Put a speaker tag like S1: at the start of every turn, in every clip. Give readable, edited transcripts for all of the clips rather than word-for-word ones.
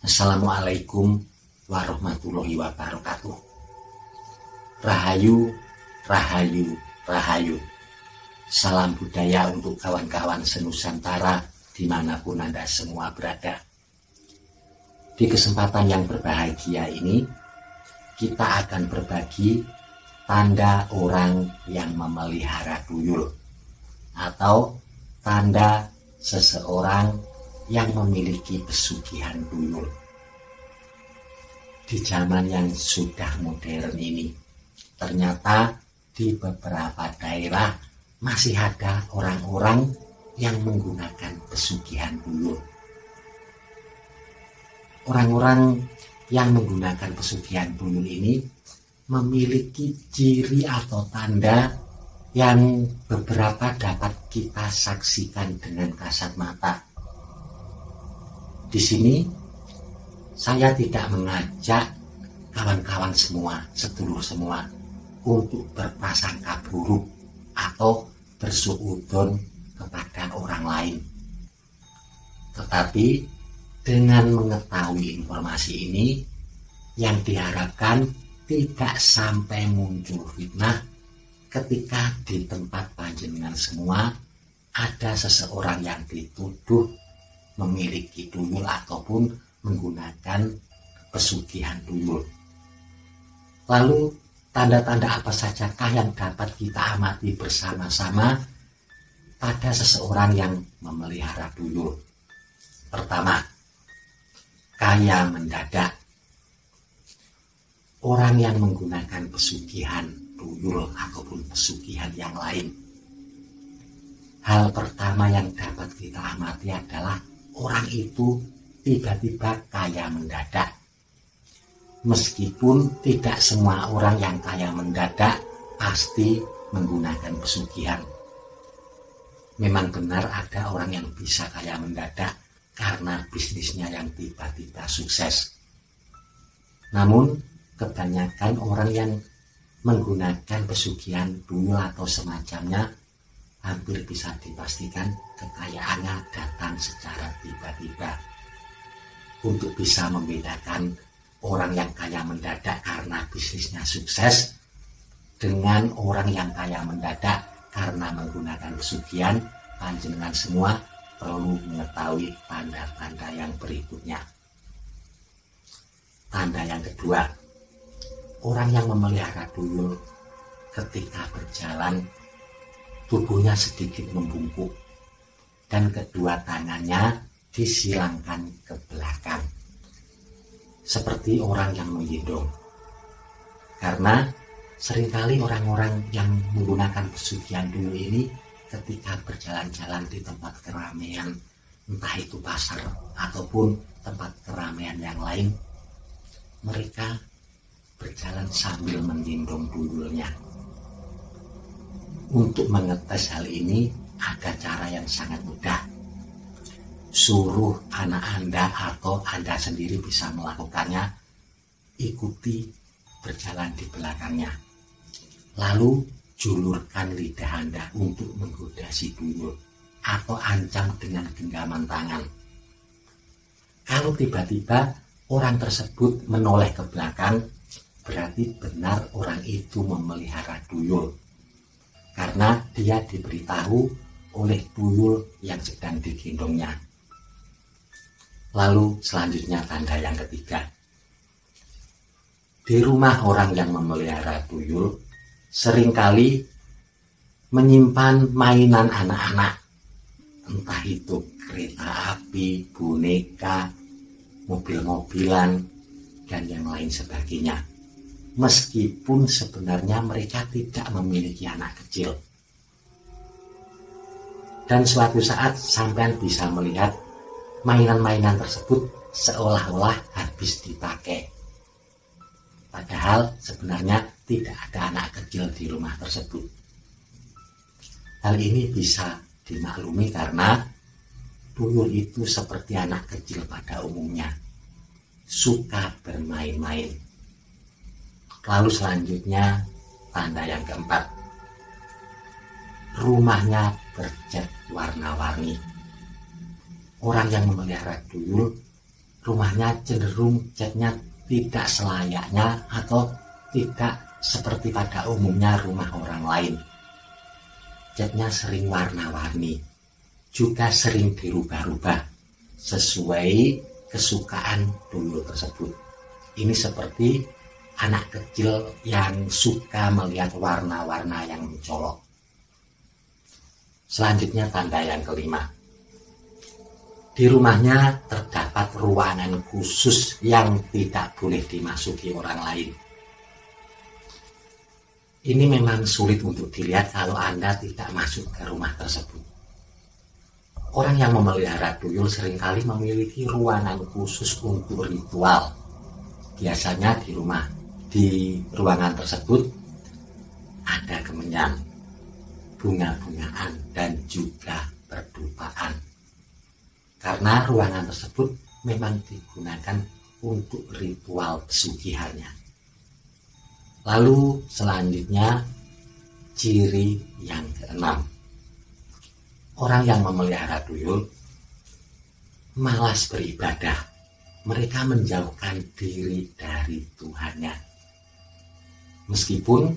S1: Assalamualaikum warahmatullahi wabarakatuh. Rahayu, rahayu, rahayu. Salam budaya untuk kawan-kawan senusantara dimanapun Anda semua berada. Di kesempatan yang berbahagia ini, kita akan berbagi tanda orang yang memelihara tuyul atau tanda seseorang yang memiliki pesugihan tuyul. Di zaman yang sudah modern ini, ternyata di beberapa daerah masih ada orang-orang yang menggunakan pesugihan tuyul. Orang-orang yang menggunakan pesugihan tuyul ini memiliki ciri atau tanda yang beberapa dapat kita saksikan dengan kasat mata. Di sini saya tidak mengajak kawan-kawan semua, sedulur semua untuk berprasangka buruk atau bersuudzon kepada orang lain. Tetapi dengan mengetahui informasi ini, yang diharapkan tidak sampai muncul fitnah ketika di tempat panjenengan semua ada seseorang yang dituduh memiliki tuyul ataupun menggunakan pesugihan tuyul. Lalu tanda-tanda apa sajakah yang dapat kita amati bersama-sama pada seseorang yang memelihara tuyul? Pertama, kaya mendadak. Orang yang menggunakan pesugihan tuyul ataupun pesugihan yang lain, hal pertama yang dapat kita amati adalah orang itu tiba-tiba kaya mendadak. Meskipun tidak semua orang yang kaya mendadak pasti menggunakan pesugihan. Memang benar ada orang yang bisa kaya mendadak karena bisnisnya yang tiba-tiba sukses. Namun kebanyakan orang yang menggunakan pesugihan tuyul atau semacamnya hampir bisa dipastikan kekayaannya datang secara tiba-tiba. Untuk bisa membedakan orang yang kaya mendadak karena bisnisnya sukses dengan orang yang kaya mendadak karena menggunakan pesugihan, panjenengan semua perlu mengetahui tanda-tanda yang berikutnya. Tanda yang kedua, orang yang memelihara tuyul ketika berjalan tubuhnya sedikit membungkuk dan kedua tangannya disilangkan ke belakang seperti orang yang menggendong. Karena seringkali orang-orang yang menggunakan pesugihan tuyul ini ketika berjalan-jalan di tempat keramaian, entah itu pasar ataupun tempat keramaian yang lain, mereka berjalan sambil menggendong tuyulnya. Untuk mengetes hal ini ada cara yang sangat mudah. Suruh anak Anda atau Anda sendiri bisa melakukannya. Ikuti berjalan di belakangnya. Lalu julurkan lidah Anda untuk menggoda si tuyul atau ancam dengan genggaman tangan. Kalau tiba-tiba orang tersebut menoleh ke belakang, berarti benar orang itu memelihara tuyul. Karena dia diberitahu oleh tuyul yang sedang digendongnya. Lalu selanjutnya tanda yang ketiga. Di rumah orang yang memelihara tuyul seringkali menyimpan mainan anak-anak. Entah itu kereta api, boneka, mobil-mobilan, dan yang lain sebagainya. Meskipun sebenarnya mereka tidak memiliki anak kecil. Dan suatu saat sampean bisa melihat mainan-mainan tersebut seolah-olah habis dipakai. Padahal sebenarnya tidak ada anak kecil di rumah tersebut. Hal ini bisa dimaklumi karena tuyul itu seperti anak kecil pada umumnya, suka bermain-main. Lalu selanjutnya tanda yang keempat, rumahnya bercat warna-warni. Orang yang memelihara tuyul rumahnya cenderung catnya tidak selayaknya atau tidak seperti pada umumnya rumah orang lain. Catnya sering warna-warni, juga sering dirubah-rubah sesuai kesukaan tuyul tersebut. Ini seperti anak kecil yang suka melihat warna-warna yang mencolok. Selanjutnya tanda yang kelima. Di rumahnya terdapat ruangan khusus yang tidak boleh dimasuki orang lain. Ini memang sulit untuk dilihat kalau Anda tidak masuk ke rumah tersebut. Orang yang memelihara tuyul seringkali memiliki ruangan khusus untuk ritual. Biasanya di ruangan tersebut ada kemenyan, bunga-bungaan, dan juga berdupaan. Karena ruangan tersebut memang digunakan untuk ritual pesugihannya. Lalu selanjutnya ciri yang keenam. Orang yang memelihara tuyul malas beribadah. Mereka menjauhkan diri dari Tuhannya. Meskipun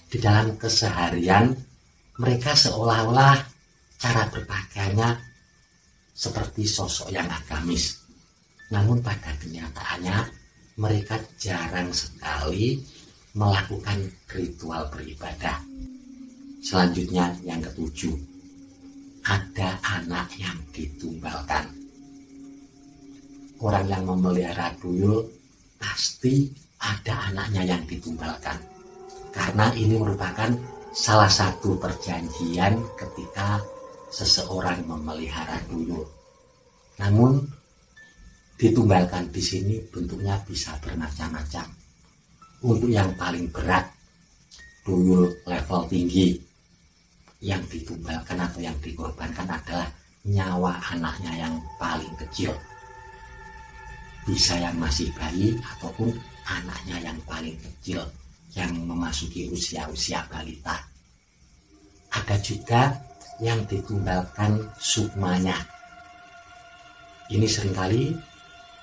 S1: di dalam keseharian mereka seolah-olah cara berpakaiannya seperti sosok yang agamis. Namun pada kenyataannya mereka jarang sekali melakukan ritual beribadah. Selanjutnya yang ketujuh, ada anak yang ditumbalkan. Orang yang memelihara tuyul pasti ada anaknya yang ditumbalkan, karena ini merupakan salah satu perjanjian ketika seseorang memelihara tuyul. Namun ditumbalkan di sini bentuknya bisa bermacam-macam. Untuk yang paling berat, tuyul level tinggi, yang ditumbalkan atau yang dikorbankan adalah nyawa anaknya yang paling kecil. Bisa yang masih bayi ataupun anaknya yang paling kecil yang memasuki usia-usia balita. Ada juga yang ditumbalkan sukmanya. Ini seringkali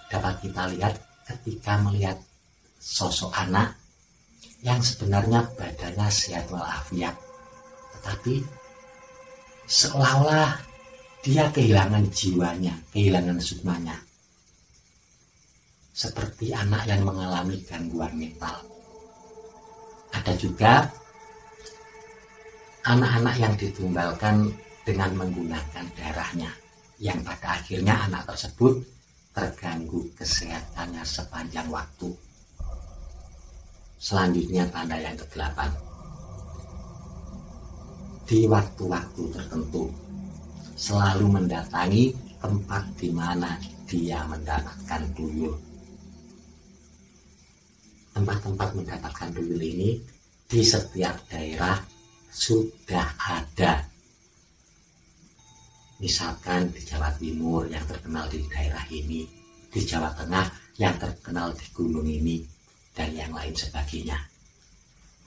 S1: dapat kita lihat ketika melihat sosok anak yang sebenarnya badannya sehat walafiat, tetapi seolah-olah dia kehilangan jiwanya, kehilangan sukmanya, seperti anak yang mengalami gangguan mental. Ada juga anak-anak yang ditumbalkan dengan menggunakan darahnya, yang pada akhirnya anak tersebut terganggu kesehatannya sepanjang waktu. Selanjutnya tanda yang ke-8. Di waktu-waktu tertentu selalu mendatangi tempat di mana dia mendapatkan tuyul. Tempat-tempat mendapatkan tuyul ini di setiap daerah sudah ada. Misalkan di Jawa Timur yang terkenal di daerah ini, di Jawa Tengah yang terkenal di gunung ini, dan yang lain sebagainya.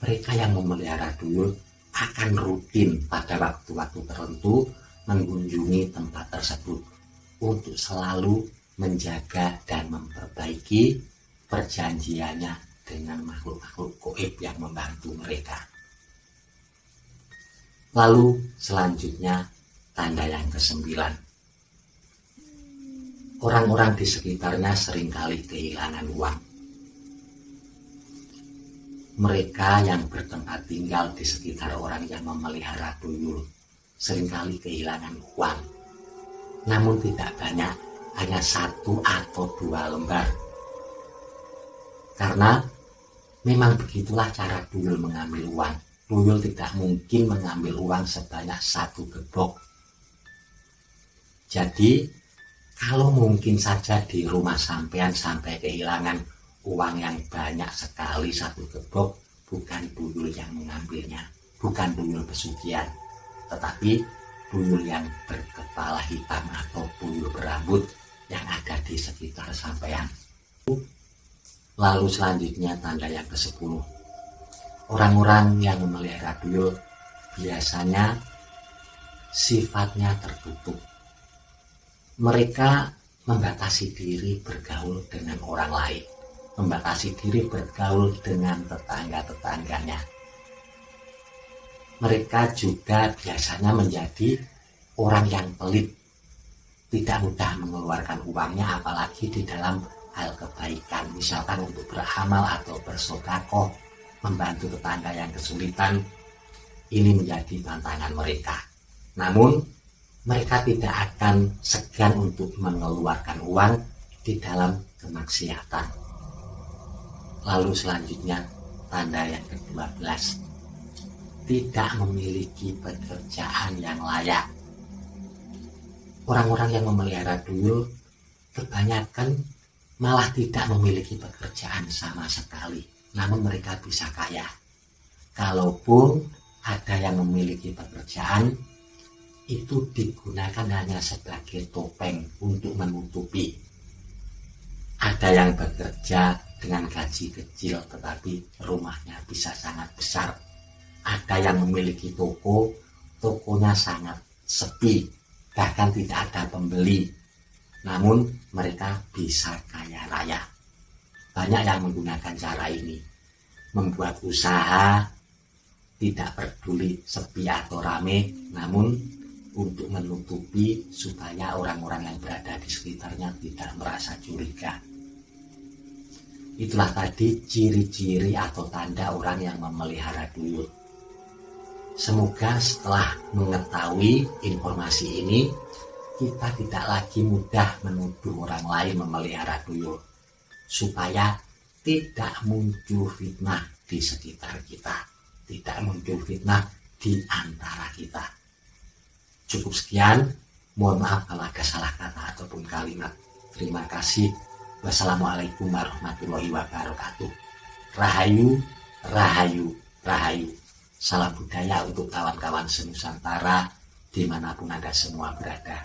S1: Mereka yang memelihara tuyul akan rutin pada waktu-waktu tertentu mengunjungi tempat tersebut untuk selalu menjaga dan memperbaiki perjanjiannya dengan makhluk-makhluk gaib yang membantu mereka. Lalu selanjutnya tanda yang ke-9. Orang-orang di sekitarnya seringkali kehilangan uang. Mereka yang bertempat tinggal di sekitar orang yang memelihara tuyul seringkali kehilangan uang. Namun tidak banyak, hanya 1 atau 2 lembar. Karena memang begitulah cara tuyul mengambil uang. Tuyul tidak mungkin mengambil uang sebanyak 1 gebok. Jadi kalau mungkin saja di rumah sampean sampai kehilangan uang yang banyak sekali 1 gebok, bukan tuyul yang mengambilnya, bukan tuyul pesugihan, tetapi tuyul yang berkepala hitam atau tuyul berambut yang ada di sekitar sampean. Lalu selanjutnya tanda yang ke-10. Orang-orang yang memelihara tuyul biasanya sifatnya tertutup. Mereka membatasi diri bergaul dengan orang lain, membatasi diri bergaul dengan tetangga-tetangganya. Mereka juga biasanya menjadi orang yang pelit, tidak mudah mengeluarkan uangnya apalagi di dalam hal kebaikan, misalkan untuk beramal atau bersedekah, membantu tetangga yang kesulitan. Ini menjadi tantangan mereka. Namun mereka tidak akan segan untuk mengeluarkan uang di dalam kemaksiatan. Lalu selanjutnya tanda yang ke-12, tidak memiliki pekerjaan yang layak. Orang-orang yang memelihara duyul kebanyakan malah tidak memiliki pekerjaan sama sekali, namun mereka bisa kaya. Kalaupun ada yang memiliki pekerjaan, itu digunakan hanya sebagai topeng untuk menutupi. Ada yang bekerja dengan gaji kecil tetapi rumahnya bisa sangat besar. Ada yang memiliki toko, tokonya sangat sepi, bahkan tidak ada pembeli, namun mereka bisa kaya raya. Banyak yang menggunakan cara ini, membuat usaha tidak peduli sepi atau rame, namun untuk menutupi supaya orang-orang yang berada di sekitarnya tidak merasa curiga. Itulah tadi ciri-ciri atau tanda orang yang memelihara duyul. Semoga setelah mengetahui informasi ini, kita tidak lagi mudah menuduh orang lain memelihara duyul, supaya tidak muncul fitnah di sekitar kita, tidak muncul fitnah di antara kita. Cukup sekian, mohon maaf kalau ada salah kata ataupun kalimat. Terima kasih. Wassalamualaikum warahmatullahi wabarakatuh. Rahayu, rahayu, rahayu. Salam budaya untuk kawan-kawan senusantara dimanapun Anda semua berada.